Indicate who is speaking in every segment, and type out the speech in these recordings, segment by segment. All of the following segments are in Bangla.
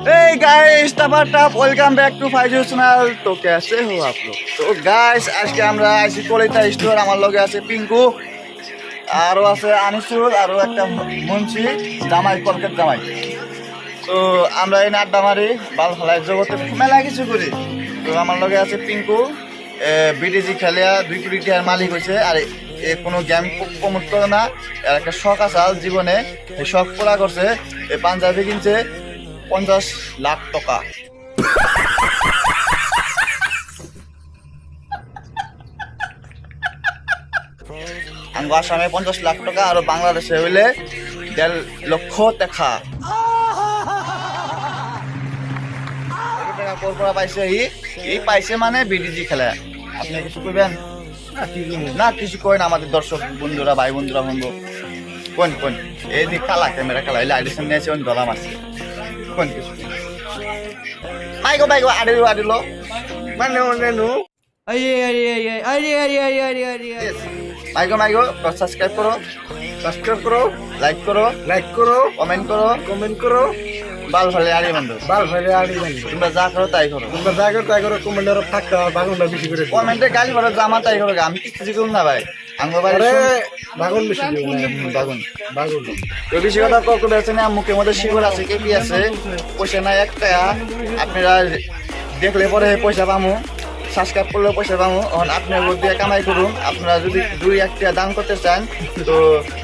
Speaker 1: Hey guys, टपाटप welcome back to Faizu channel. तो कैसे हो आप लोग? तो गाइस आज के আমরা আইছি কলিতা স্টোর। আমার লগে আছে পিঙ্কু, আরো আছে আনিসুল, আরো একটা মুন্সি জামাই, কলকাতা জামাই। তো আমরা এই আড্ডা মারি বাল ফেলাই জগতে মেলা কিছু করি। তো আমার লগে আছে পিঙ্কু, বিডিজি খেলিয়া 2 কোটি টাকার মালিক হয়েছে। আর এ কোনো গেম প্রমোট করে না, আর একটা শখ আছে জীবনে, এই শখ পুরা করছে। এই পাঞ্জাবি কিনছে 50 লাখ টাকা। আসামে 50 লাখ টাকা, আর বাংলাদেশে হইলে 1.5 লক্ষ টাকা। টাকা পাইছে এই পাইছে মানে বিডিজি খেলা। আপনি কিছু কইবেন না? কিছু কই না, আমাদের দর্শক বন্ধুরা, ভাই বন্ধুরা বন্ধু কোন কোন এই দিক কালা ক্যামেরা কালা হইলে আইডিশন নিয়েছে ধরা মারছে কোন কিছু মাইগো আডিলো মানে নেনু মাইগো সাবস্ক্রাইব করো, লাইক করো, কমেন্ট করো। বাল ফেলে আড়ি বন্ধু, তোমরা যা করো তাই করো। কমেন্টে গালি করো, জামা তাই করো। আমি কিছু করুন না ভাই, আমার তো বেশি কথা কত বেছে না। মুখের মধ্যে শিকর আছে, কেপি আছে, পয়সা নাই একটা। আপনারা দেখলে পরে পয়সা পামু, সাবস্ক্রাইব করলে পয়সা পামু। আপনার দিয়ে কামাই করুন। আপনারা যদি 2-1 টাকা দান করতে চান তো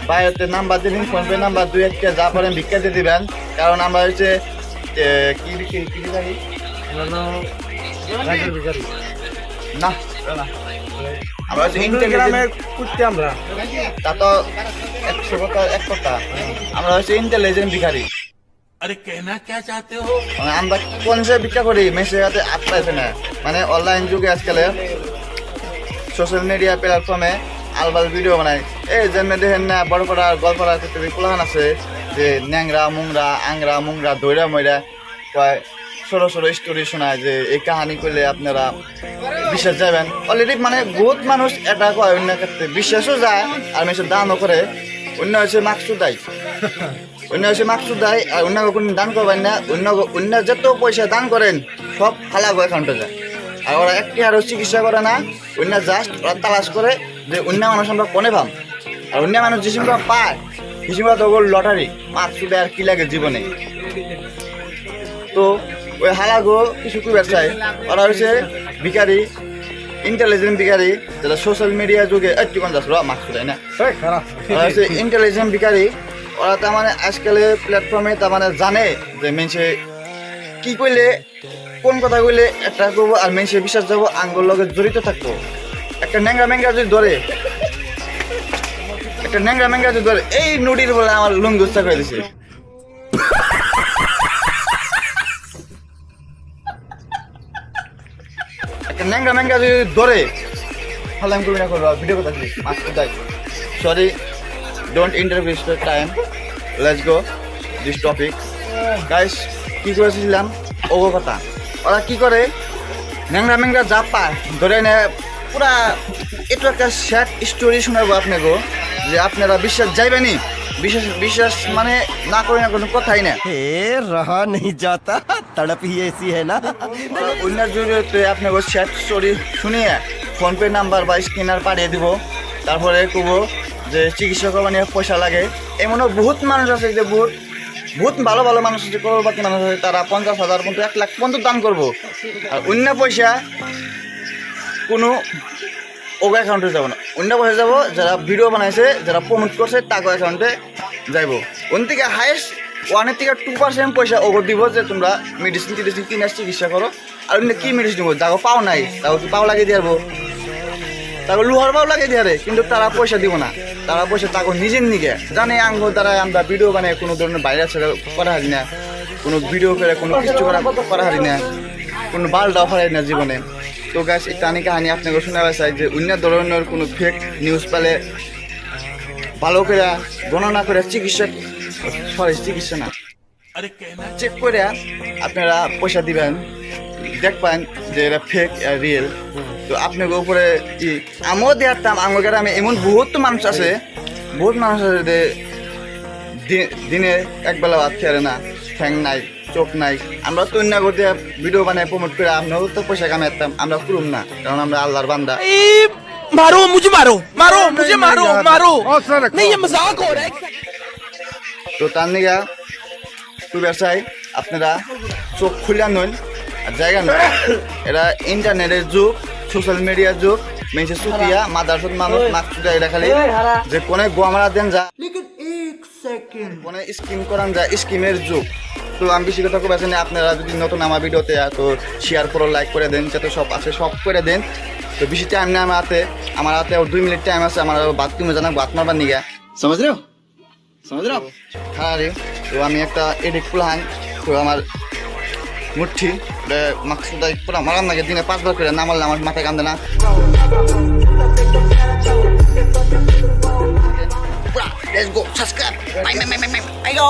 Speaker 1: বাইরেতে নাম্বার দিবেন, ফোনপে নাম্বার 2-1 টাকা যা পারেন ভিক্ষা দিয়ে দিবেন। কারণ আমরা হচ্ছে না আমরা হচ্ছে ইন্টেলিজেন্ট করতে, আমরা তা তো 100 কথা 1 কথা। আমরা হচ্ছে ইন্টেলিজেন্ট ভিখারি।
Speaker 2: अरे कहना क्या चाहते हो?
Speaker 1: আমরা কোন সে ভিক্ষা করি মেসেজ হাতে আটকাইছে না। মানে অনলাইন যুগে আজকালে সোশ্যাল মিডিয়া প্ল্যাটফর্মে আলবাল ভিডিও বানায়। এই জন্য দেখেন না বড় বড় গল্পরা ক্ষেত্রে কোলাহান আছে যে ন্যাংরা মুংরা আংরা মুংরা দৈরা ময়রা কয় ছোট স্টোরি শোনায় যে এই কাহানি করলে আপনারা বিশ্বাস যাবেন। অলরেডি মানে বহুত মানুষ এটা কয়, অন্য ক্ষেত্রে বিশ্বাসও যায় আর মেসেজ দানও করে। অন্য হচ্ছে মাকসুদাই, আর অন্য কোনো দান করবেন না। অন্য যত পয়সা দান করেন সব ফালাগো অ্যাকাউন্টে যায়। আর ওরা একটি আরও চিকিৎসা করে না, অন্য জাস্ট ওরা তালাশ করে যে অন্য মানুষ আমরা কোনে পাম। আর অন্য মানুষ যে সিমটা পায় সেই সিমটা তো লটারি মাকসুদে আর কি লাগে জীবনে। তো ওই হালাগো কিছু কি ব্যবসায় ওরা হচ্ছে ভিখারি, ইন্টেলিজেন্ট ভিখারি, যারা সোশ্যাল মিডিয়া যুগে মাকসুদাই না, ওরা হচ্ছে ইন্টেলিজেন্ট ভিখারি। ওরা তার মানে আজকালের প্ল্যাটফর্মে তার মানে জানে যে মেনসে কি করলে কোন কথা কইলে একটা করবো আর মেনসে বিশ্বাস যাবো, আঙ্গুর লগে জড়িত থাকবো। একটা ন্যাংরা ম্যাংরা যদি ধরে এই নুডির বলে আমার লুঙ্গুস্তা করে দিছে। একটা ন্যাংরা ম্যাংরা যদি ধরে ফালাম কবি না করবো ভিডিও কথা sorry, don't interrupt the time. Let's go this topic. Guys, কি করেছিলাম ওগো কথা। ওরা কি করে ন্যাংরা ম্যাংরা যা পায় ধরে নেয় পুরা। একটু একটা স্যাড স্টোরি শোনাবো আপনাকে যে আপনারা বিশ্বাস যাইবেনি। বিশ্বাস মানে না করে না কোনো কথাই না।
Speaker 3: रहा नहीं जाता तड़प ही ऐसी है ना।
Speaker 1: অন্যের জড়িয়ে আপনাকে স্যাড স্টোরি শুনিয়ে ফোনপে নাম্বার বা স্ক্যানার পাঠিয়ে দিব। তারপরে কব যে চিকিৎসা করবা নিয়ে পয়সা লাগে। এমনও বহুত মানুষ আছে যে বহুত ভালো মানুষ আছে, করবাকি মানুষ আছে, তারা 50,000 পর্যন্ত 1 লাখ পর্যন্ত দান করবো। আর অন্য পয়সা কোনো ওগো অ্যাকাউন্টে যাবো না। অন্য পয়সা যাবো যারা ভিডিও বানাইছে, যারা প্রমোট করছে তাকে অ্যাকাউন্টে যাইব। ওন থেকে হাইয়েস্ট 1 থেকে 2% পয়সা ওগো দিব যে তোমরা মেডিসিন কিনে চিকিৎসা করো। আর অন্য কি মেডিসিন দিব যাগো পাও নাই তাও কি পাও লাগিয়ে দিয়ে তাকে লোহার পাও লাগিয়ে দিয়ে, কিন্তু তারা পয়সা দিব না। তারা পয়সা তাকে নিজের নিগে জানে আঙ্গ দ্বারা আমরা ভিডিও বানাই কোনো ধরনের বাইরে ছেড়ে করা হারি না, কোনো ভিডিও করে কোনো কিছু করা হারি না, কোনো বালটাও হারাই না জীবনে। তো গাছ একটা কাহিনী আপনাকে শোনাবে চাই যে অন্য ধরনের কোনো ফেক নিউজ পেলে ভালো করে গণনা করে চিকিৎসা না চেক করে আপনারা পয়সা দিবেন, দেখবেন যে এটা ফেক রিয়েল। তো আপনাকে উপরে কি আমিও দেখতাম আমার গ্রামে এমন বহুত মানুষ আছে যে দিনে একবেলা ভাত খেয়ে না, ঠ্যাং নাই, চোখ নাই আমরা তো অন্য করতে ভিডিও বানায় প্রমোট করে আমরাও তো পয়সা কামাইতাম আমরা করুম না কারণ আমরা আল্লাহর বান্দা
Speaker 4: मारो मुझे मारो मारो मुझे मारो मारो नहीं ये मजाक हो रहा है
Speaker 1: তো তার নিগা খুবই চাই আপনারা চোখ খুলে নন আর জায়গা নয় এরা ইন্টারনেটের যুগ সোশ্যাল মিডিয়ার যুগ মেসে সুতিয়া মাদারসত মানুষ মাকসুদা এটা খালি যে কোনে গোয়ামারা দেন যা কোনে স্কিম করান যা স্কিমের যুগ তো আমি বেশি কথা খুব না আপনারা যদি নতুন আমার ভিডিওতে তো শেয়ার করো লাইক করে দেন যাতে সব আছে সব করে দেন তো বেশি টাইম নেই আমার হাতে 2 মিনিট টাইম আছে আমার বাথরুমে জানা বাথ মারবার নিগা সমঝ রে হ্যাঁ রে তো আমি একটা এডিট প্লান তো আমার মুঠি মাকসুদা পুরো মারাম লাগে দিনে 5 বার করে নামালে আমার মাথায় কান্দে না Let's go, subscribe. Bye, bye, bye, bye, bye. Go.